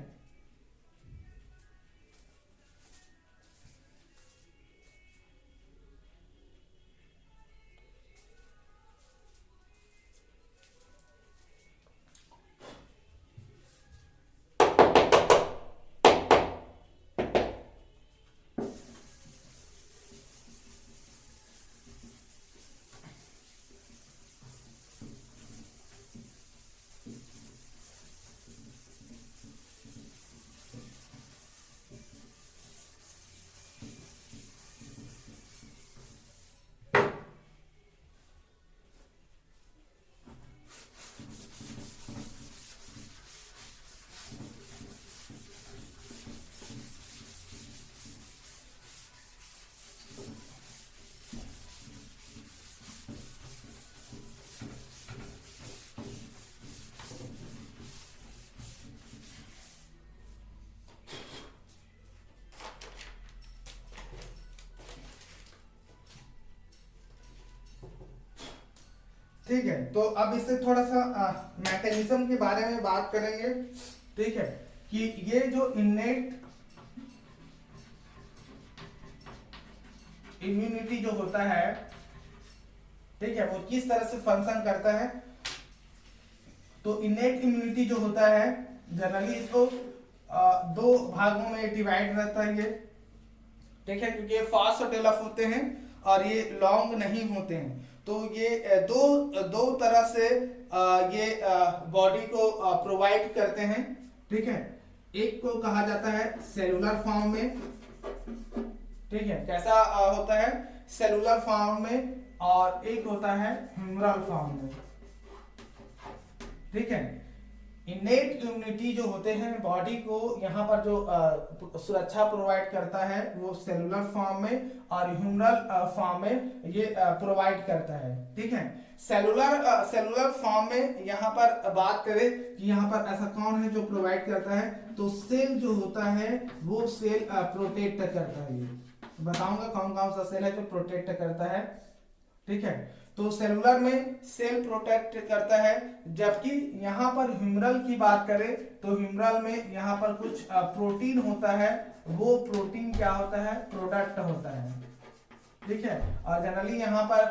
ठीक है, तो अब इससे थोड़ा सा मैकेनिज्म के बारे में बात करेंगे। ठीक है, कि ये जो इनेट इम्यूनिटी जो होता है, ठीक है, वो किस तरह से फंक्शन करता है। तो इनेट इम्यूनिटी जो होता है जनरली इसको दो भागों में डिवाइड रहता है ये। ठीक है, क्योंकि ये फास्ट डेवलप होते हैं और ये लॉन्ग नहीं होते हैं, तो ये दो तरह से ये बॉडी को प्रोवाइड करते हैं। ठीक है, एक को कहा जाता है सेलुलर फॉर्म में। ठीक है, कैसा होता है, सेलुलर फॉर्म में, और एक होता है ह्यूमरल फॉर्म में। ठीक है, इनेट इम्यूनिटी जो होते हैं बॉडी को यहाँ पर जो सुरक्षा प्रोवाइड करता है वो सेलुलर फॉर्म में और ह्यूमरल फॉर्म में ये प्रोवाइड करता है। ठीक है, सेलुलर फॉर्म में यहाँ पर बात करें कि यहाँ पर ऐसा कौन है जो प्रोवाइड करता है, तो सेल जो होता है वो सेल प्रोटेक्ट करता है। ये बताऊंगा कौन कौन सा सेल है जो प्रोटेक्ट करता है। ठीक है, तो सेलुलर में सेल प्रोटेक्ट करता है, जबकि यहाँ पर ह्यूमरल की बात करें तो ह्यूमरल में यहाँ पर कुछ प्रोटीन होता है, वो प्रोटीन क्या होता है, प्रोडक्ट होता है। ठीक है, और जनरली यहाँ पर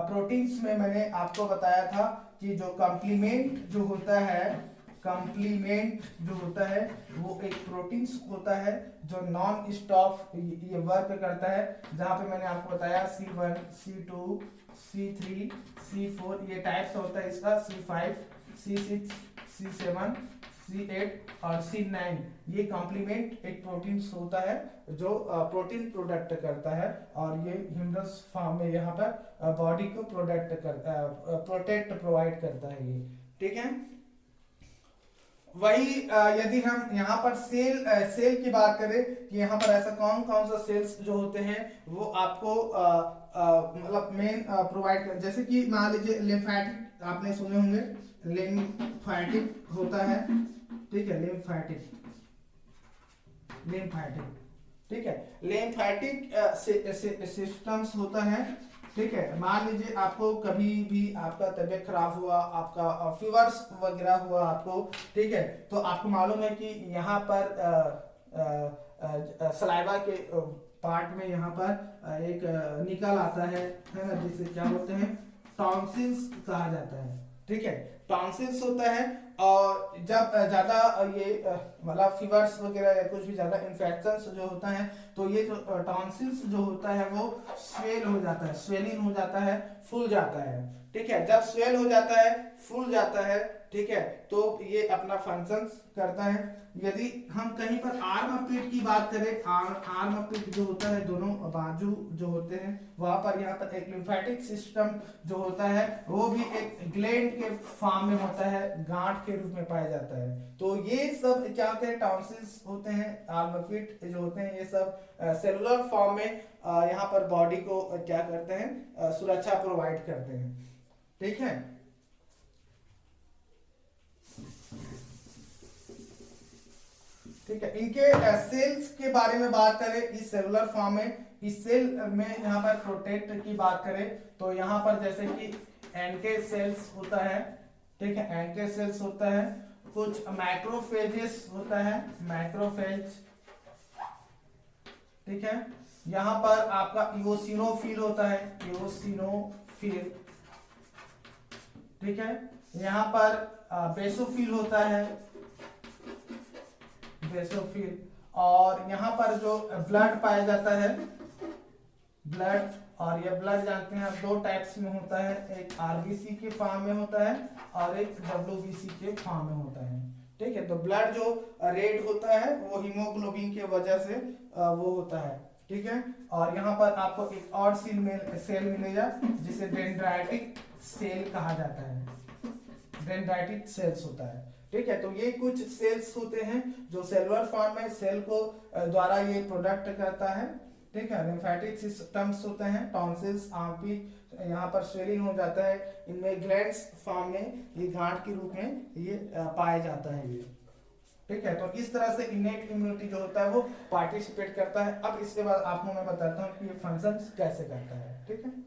प्रोटीन्स में मैंने आपको बताया था कि जो कॉम्प्लीमेंट जो होता है, कॉम्प्लीमेंट जो होता है वो एक प्रोटीन्स होता है जो नॉन स्टॉप ये वर्क करता है, जहाँ पे मैंने आपको बताया C1, C2, C3, C4 ये टाइप्स होता है इसका, C5, C6, C7, C8 और C9। ये कॉम्प्लीमेंट एक प्रोटीन्स होता है जो प्रोटीन प्रोडक्ट करता है, और ये ह्यूमरस फॉर्म में यहाँ पर बॉडी को प्रोटेक्ट प्रोवाइड करता है ये। ठीक है, वही यदि हम यहाँ पर सेल की बात करें कि यहाँ पर ऐसा कौन कौन सा सेल्स जो होते हैं वो आपको मतलब मेन प्रोवाइड कर, जैसे कि मान लीजिए लिम्फेटिक आपने सुने होंगे, लिम्फेटिक होता है। ठीक है, लिम्फेटिक, ठीक है, लिम्फेटिक सिस्टम्स होता है। ठीक है, मान लीजिए आपको कभी भी आपका तबीयत खराब हुआ, आपका फीवर्स वगैरह हुआ आपको, ठीक है, तो आपको मालूम है कि यहाँ पर सलाइवा के पार्ट में यहाँ पर एक निकल आता है ना, जिसे क्या बोलते हैं, टॉन्सिल्स कहा जाता है। ठीक है, टॉन्सिल्स होता है, और जब ज्यादा ये मतलब फीवर्स वगैरह या कुछ भी ज्यादा इन्फेक्शंस जो होता है, तो ये जो टॉन्सिल्स जो होता है वो स्वेल हो जाता है, स्वेलिंग हो जाता है, फूल जाता है। ठीक है, जब स्वेल हो जाता है, फूल जाता है, ठीक है, तो ये अपना फंक्शन करता है। यदि हम कहीं पर आर्म पीट की बात करें, आर्म पीट जो होता है, दोनों बाजू जो होते हैं, वहां पर यहाँ पर एक लिम्फेटिक सिस्टम जो होता है वो भी एक ग्लैंड के फॉर्म में होता है, गांठ के रूप में पाया जाता है। तो ये सब क्या होते हैं, टॉन्सिल्स होते हैं, आर्म पीट जो होते हैं, ये सब सेलुलर फॉर्म में यहाँ पर बॉडी को क्या करते हैं, सुरक्षा प्रोवाइड करते हैं, ठीक है। ठीक है, इनके सेल्स के बारे में बात करें, इस सेलुलर फॉर्म में, इस सेल में यहाँ पर प्रोटेक्ट की बात करें तो यहाँ पर जैसे कि एनके सेल्स होता है, ठीक है, एनके सेल्स होता है, कुछ मैक्रोफेजेस होता है, मैक्रोफेज, ठीक है, यहाँ पर आपका इओसिनोफिल होता है, इओसिनोफिल, ठीक है, यहाँ पर बेसोफिल होता है, बेसोफिल, और यहाँ पर जो ब्लड पाया जाता है, ब्लड, और ये ब्लड जानते हैं आप दो टाइप्स में होता है, एक आरबीसी के फॉर्म में होता है और एक डब्ल्यूबीसी के फॉर्म में होता है, ठीक है। तो ब्लड जो रेड होता है वो हीमोग्लोबिन की वजह से वो होता है, ठीक है। और यहाँ पर आपको एक और सेल मिलेगा जिसे डेंड्राइटिक सेल कहा जाता है, डेंड्राइटिक सेल्स होता है, ठीक है। तो ये कुछ सेल्स होते हैं जो सेलुलर फॉर्म में सेल को द्वारा ये प्रोडक्ट करता है, ठीक है। लिम्फेटिक सिस्टम्स होते हैं, टॉन्सिल्स, आर्मपिट, यहाँ पर स्वेलिंग हो जाता है, इनमें ग्लैंड्स फॉर्म में ये गांठ के रूप में ये पाया जाता है ये, ठीक है। तो इस तरह से इनेट इम्यूनिटी जो होता है वो पार्टिसिपेट करता है। अब इसके बाद आपको मैं बताता हूँ कि ये फंक्शन कैसे करता है, ठीक है।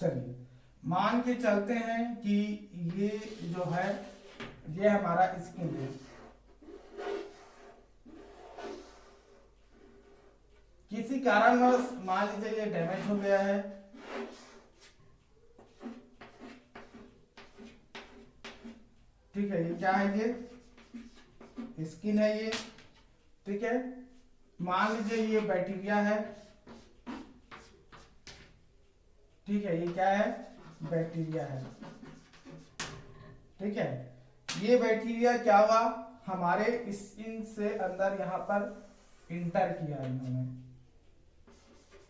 चलिए मान के चलते हैं कि ये जो है ये हमारा स्किन है, किसी कारणवश मान लीजिए ये डैमेज हो गया है, ठीक है। ये क्या है, ये स्किन है ये, ठीक है। मान लीजिए ये बैक्टीरिया है, ठीक है, ये क्या है, बैक्टीरिया है, ठीक है। ये बैक्टीरिया क्या हुआ, हमारे स्किन से अंदर यहाँ पर इंटर किया इन्होंने,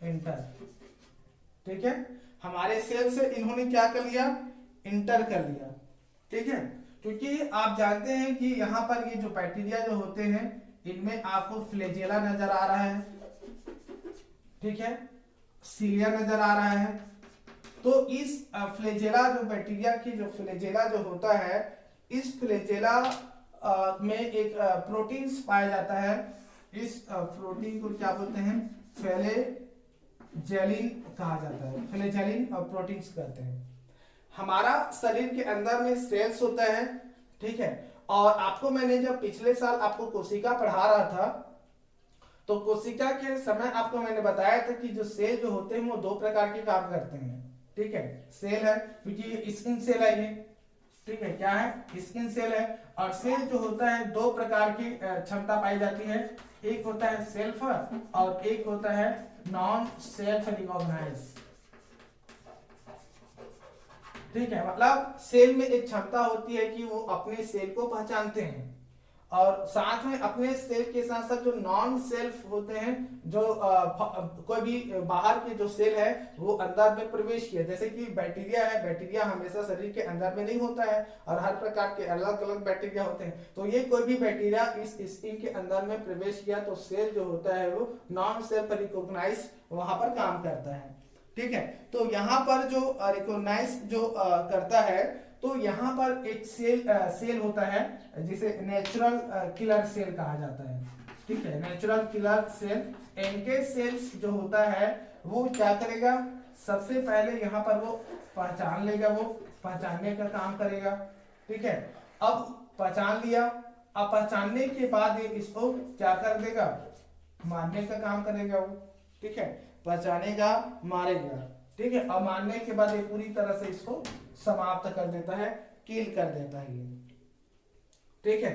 इंटर, ठीक है, हमारे सेल से इन्होंने क्या कर लिया, इंटर कर लिया, ठीक है। क्योंकि आप जानते हैं कि यहाँ पर ये जो बैक्टीरिया जो होते हैं इनमें आपको फ्लैजेला नजर आ रहा है, ठीक है, सीलिया नजर आ रहा है। तो इस फ्लैजेला जो बैक्टीरिया की जो फ्लैजेला जो होता है, इस फ्लैजेला में एक प्रोटीन्स पाया जाता है, इस प्रोटीन को क्या बोलते हैं, फ्लैजेलिन कहा जाता है, फ्लैजेलिन और प्रोटीन्स कहते हैं। हमारा शरीर के अंदर में सेल्स होता है, ठीक है। और आपको मैंने जब पिछले साल आपको कोशिका पढ़ा रहा था तो कोशिका के समय आपको मैंने बताया था कि जो सेल जो होते हैं वो दो प्रकार के काम करते हैं, ठीक है। सेल है, क्योंकि ये स्किन सेल है ये, ठीक है, क्या है, स्किन सेल है। और सेल जो होता है दो प्रकार की क्षमता पाई जाती है, एक होता है सेल्फ और एक होता है नॉन सेल्फ रिकॉग्नाइज, ठीक है। मतलब सेल में एक क्षमता होती है कि वो अपने सेल को पहचानते हैं, और साथ में अपने सेल के साथ साथ जो नॉन सेल्फ होते हैं, जो कोई भी बाहर के जो सेल है वो अंदर में प्रवेश किया, जैसे कि बैक्टीरिया है, बैक्टीरिया हमेशा शरीर के अंदर में नहीं होता है और हर प्रकार के अलग अलग बैक्टीरिया होते हैं। तो ये कोई भी बैक्टीरिया इस स्किन के अंदर में प्रवेश किया तो सेल जो होता है वो नॉन सेल्फ रिकॉग्नाइज वहां पर काम करता है, ठीक है। तो यहाँ पर जो रिकॉग्नाइज जो करता है, तो यहाँ पर एक सेल होता है जिसे नेचुरल किलर सेल कहा जाता है, ठीक है, natural killer cell. NK cells जो होता है वो क्या करेगा, सबसे पहले यहाँ पर वो पहचान लेगा, वो पहचानने का काम करेगा, ठीक है। अब पहचान लिया, अब पहचानने के बाद ये इसको क्या कर देगा, मारने का काम करेगा वो, ठीक है, पहचानेगा, मारेगा, ठीक है। और मारने के बाद ये पूरी तरह से इसको समाप्त कर देता है, किल कर देता है ये। ठीक है,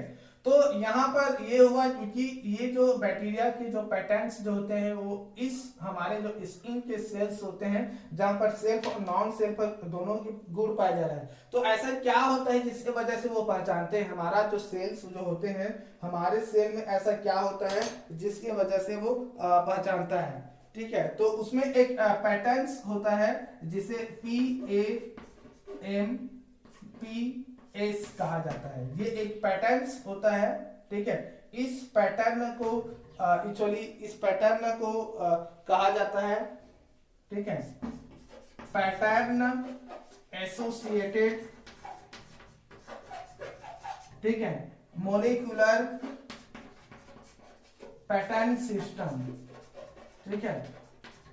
तो यहाँ पर ये हुआ क्योंकि ये जो बैक्टीरिया के जो पैटर्न्स जो होते हैं वो इस हमारे जो स्किन के सेल्स होते हैं जहां पर सेल्फ और नॉन सेल्फ दोनों की गुण पाया जा रहा है, तो ऐसा क्या होता है जिसकी वजह से वो पहचानते हैं, हमारा जो सेल्स जो होते हैं हमारे सेल में ऐसा क्या होता है जिसकी वजह से वो पहचानता है। ठीक है, तो उसमें एक पैटर्न्स होता है जिसे PAMPS कहा जाता है, ये एक पैटर्न्स होता है। ठीक है, इस पैटर्न को एक्चुअली इस पैटर्न को कहा जाता है, ठीक है, पैटर्न एसोसिएटेड, ठीक है, मॉलिक्यूलर पैटर्न सिस्टम। ठीक है,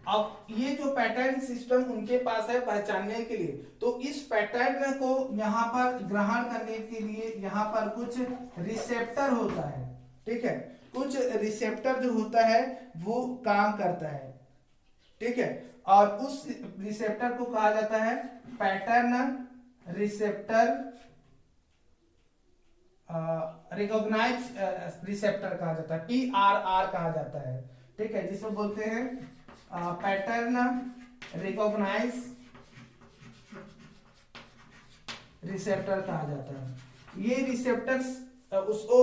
अब ये जो पैटर्न सिस्टम उनके पास है पहचानने के लिए, तो इस पैटर्न को यहाँ पर ग्रहण करने के लिए यहाँ पर कुछ रिसेप्टर होता है। ठीक है, कुछ रिसेप्टर जो होता है वो काम करता है। ठीक है, और उस रिसेप्टर को कहा जाता है पैटर्न रिसेप्टर, रिकॉग्नाइज रिसेप्टर कहा जाता है, PRR कहा जाता है। ठीक है, जिसको बोलते हैं पैटर्न रिकॉग्नाइज रिसेप्टर कहा जाता है। ये रिसेप्टर्स उसको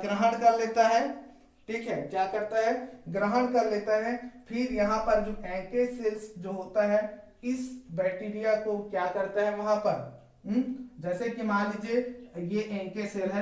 ग्रहण कर लेता है। ठीक है, क्या करता है, ग्रहण कर लेता है। फिर यहाँ पर जो एंके सेल्स जो होता है इस बैक्टीरिया को क्या करता है वहां पर, जैसे कि मान लीजिए ये एंके सेल है,